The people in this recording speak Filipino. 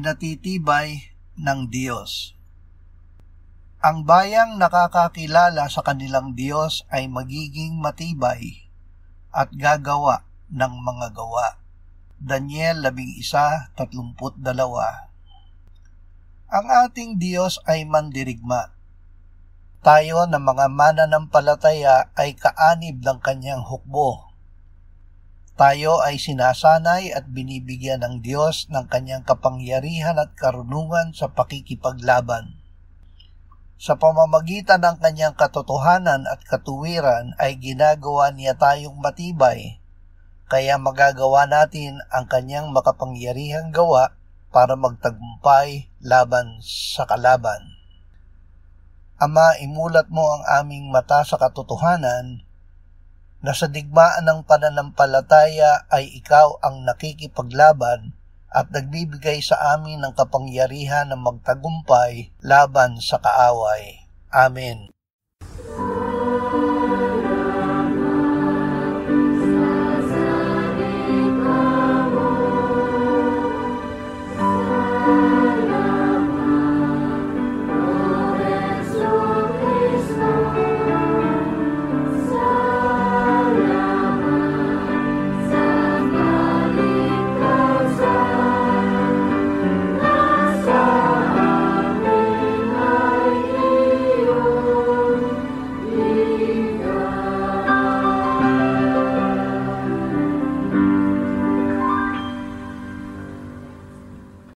Ipinatitibay ng Diyos. Ang bayang nakakakilala sa kanilang Diyos ay magiging matibay at gagawa ng mga gawa. Daniel 11:32. Ang ating Diyos ay mandirigma. Tayo na mga mananampalataya ay kaanib ng kanyang hukbo. Tayo ay sinasanay at binibigyan ng Diyos ng kanyang kapangyarihan at karunungan sa pakikipaglaban. Sa pamamagitan ng kanyang katotohanan at katuwiran ay ginagawa niya tayong matibay, kaya magagawa natin ang kanyang makapangyarihang gawa para magtagumpay laban sa kalaban. Ama, imulat mo ang aming mata sa katotohanan na sa digmaan ng pananampalataya ay ikaw ang nakikipaglaban at nagbibigay sa amin ng kapangyarihan na magtagumpay laban sa kaaway. Amen.